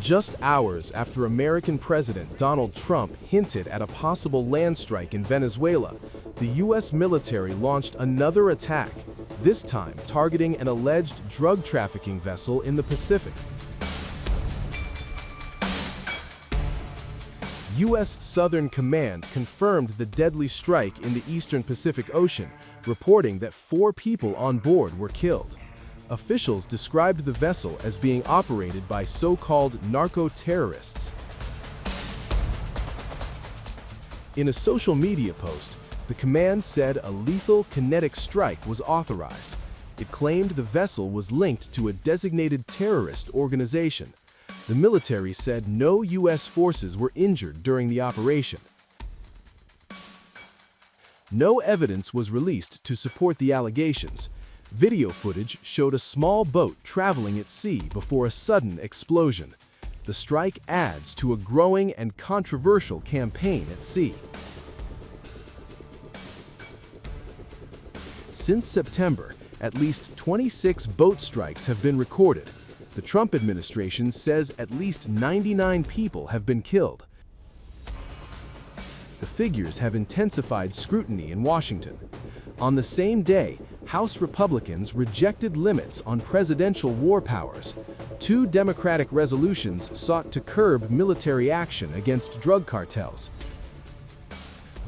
Just hours after American President Donald Trump hinted at a possible land strike in Venezuela, the U.S. military launched another attack, this time targeting an alleged drug trafficking vessel in the Pacific. U.S. Southern Command confirmed the deadly strike in the eastern Pacific Ocean, reporting that 4 people on board were killed. Officials described the vessel as being operated by so-called narco-terrorists. In a social media post, the command said a lethal kinetic strike was authorized. It claimed the vessel was linked to a designated terrorist organization. The military said no U.S. forces were injured during the operation. No evidence was released to support the allegations. Video footage showed a small boat traveling at sea before a sudden explosion. The strike adds to a growing and controversial campaign at sea. Since September, at least 26 boat strikes have been recorded. The Trump administration says at least 99 people have been killed. The figures have intensified scrutiny in Washington. On the same day, House Republicans rejected limits on presidential war powers. 2 Democratic resolutions sought to curb military action against drug cartels.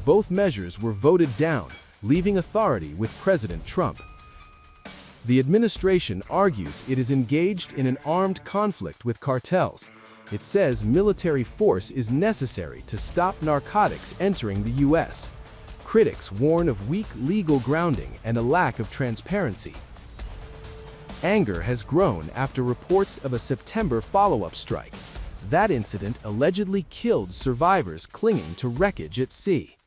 Both measures were voted down, leaving authority with President Trump. The administration argues it is engaged in an armed conflict with cartels. It says military force is necessary to stop narcotics entering the U.S. Critics warn of weak legal grounding and a lack of transparency. Anger has grown after reports of a September follow-up strike. That incident allegedly killed survivors clinging to wreckage at sea.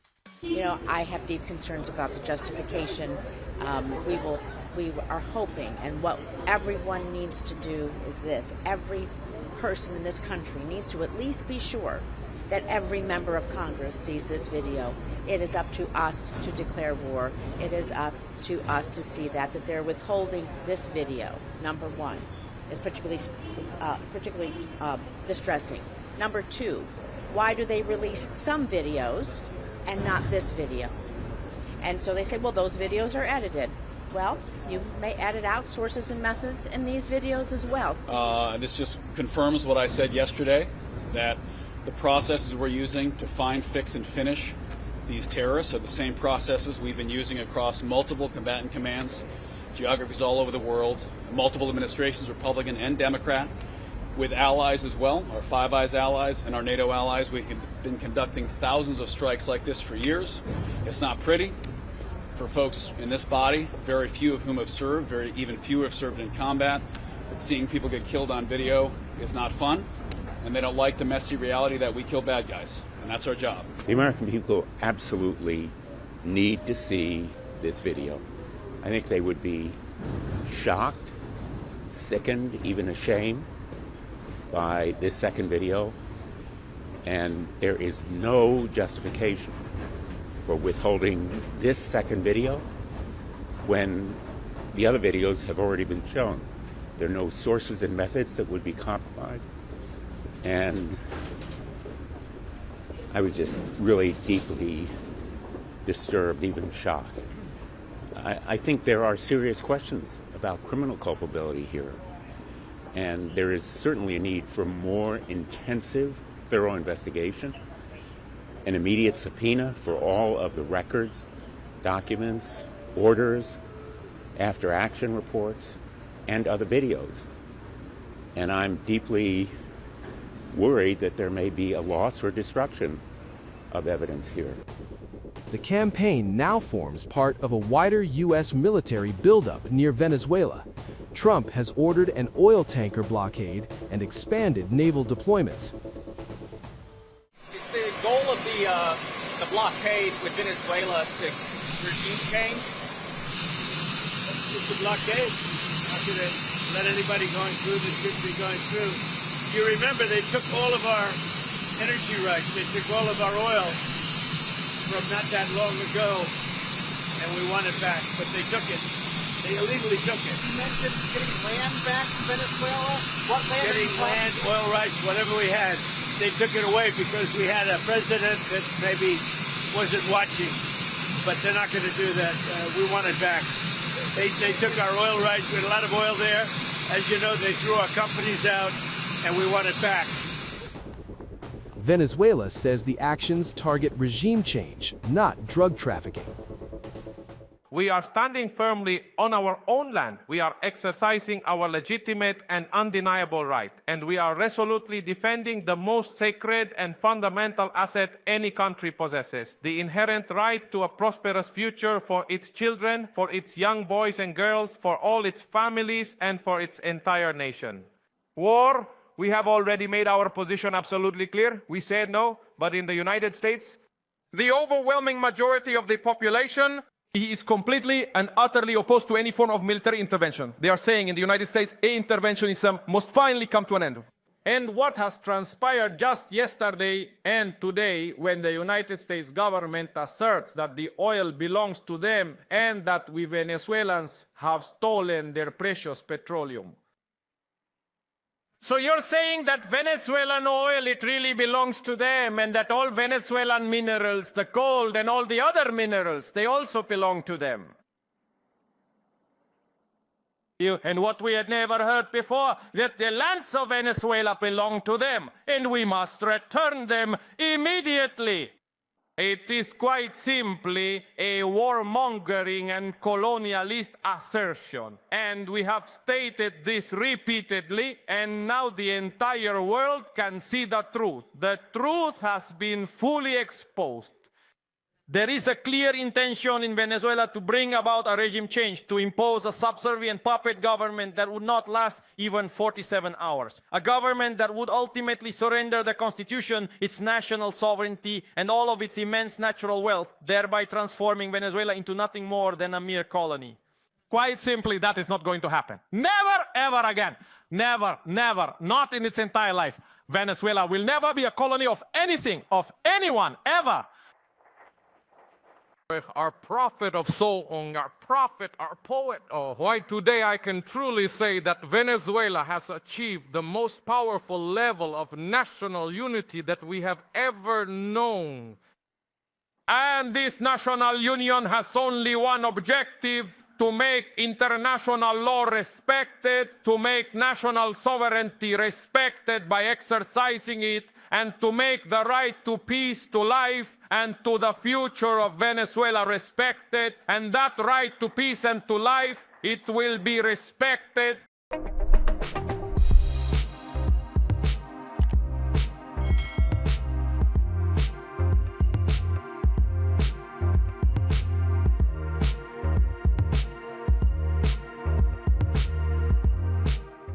You know, I have deep concerns about the justification. We are hoping, and what everyone needs to do is this. Every person in this country needs to at least be sure that every member of Congress sees this video. It is up to us to declare war. It is up to us to see that they're withholding this video. Number one is particularly distressing. Number 2, why do they release some videos and not this video? And so they say, well, those videos are edited. Well, you may edit out sources and methods in these videos as well. This just confirms what I said yesterday, that the processes we're using to find, fix, and finish these terrorists are the same processes we've been using across multiple combatant commands, geographies all over the world, multiple administrations, Republican and Democrat, with allies as well, our Five Eyes allies and our NATO allies. We've been conducting thousands of strikes like this for years. It's not pretty for folks in this body, very few of whom have served, even fewer have served in combat. Seeing people get killed on video is not fun, and they don't like the messy reality that we kill bad guys, and that's our job. The American people absolutely need to see this video. I think they would be shocked, sickened, even ashamed by this second video, and there is no justification for withholding this second video when the other videos have already been shown. There are no sources and methods that would be compromised. And I was just really deeply disturbed, even shocked. I think there are serious questions about criminal culpability here. And there is certainly a need for more intensive, thorough investigation, an immediate subpoena for all of the records, documents, orders, after-action reports, and other videos. And I'm deeply worried that there may be a loss or destruction of evidence here. The campaign now forms part of a wider U.S. military buildup near Venezuela. Trump has ordered an oil tanker blockade and expanded naval deployments. Is the goal of the blockade with Venezuela to regime change? It's a blockade. Not going to let anybody going through that should be going through. You remember they took all of our energy rights. They took all of our oil from not that long ago, and we want it back, but they took it. They illegally took it. You mentioned getting land back from Venezuela. What land? Getting land, oil rights, whatever we had. They took it away because we had a president that maybe wasn't watching. But they're not going to do that. We want it back. They took our oil rights. We had a lot of oil there. As you know, they threw our companies out, and we want it back. Venezuela says the actions target regime change, not drug trafficking. We are standing firmly on our own land. We are exercising our legitimate and undeniable right. And we are resolutely defending the most sacred and fundamental asset any country possesses, the inherent right to a prosperous future for its children, for its young boys and girls, for all its families, and for its entire nation. War, we have already made our position absolutely clear. We said no, but in the United States, The overwhelming majority of the population is completely and utterly opposed to any form of military intervention. They are saying in the United States, interventionism must finally come to an end. And what has transpired just yesterday and today, when the United States government asserts that the oil belongs to them and that we Venezuelans have stolen their precious petroleum. So you're saying that Venezuelan oil, it really belongs to them, and that all Venezuelan minerals, the gold and all the other minerals, they also belong to them. And what we had never heard before, that the lands of Venezuela belong to them, and we must return them immediately. It is quite simply a warmongering and colonialist assertion. And we have stated this repeatedly, and now the entire world can see the truth. The truth has been fully exposed. There is a clear intention in Venezuela to bring about a regime change, to impose a subservient puppet government that would not last even 47 hours. A government that would ultimately surrender the constitution, its national sovereignty, and all of its immense natural wealth, thereby transforming Venezuela into nothing more than a mere colony. Quite simply, that is not going to happen. Never, ever again. Never, never, not in its entire life. Venezuela will never be a colony of anything, of anyone, ever. Our prophet of song, our prophet, our poet. Oh, why today I can truly say that Venezuela has achieved the most powerful level of national unity that we have ever known. And this national union has only one objective: to make international law respected, to make national sovereignty respected by exercising it, and to make the right to peace, to life, and to the future of Venezuela respected. And that right to peace and to life, it will be respected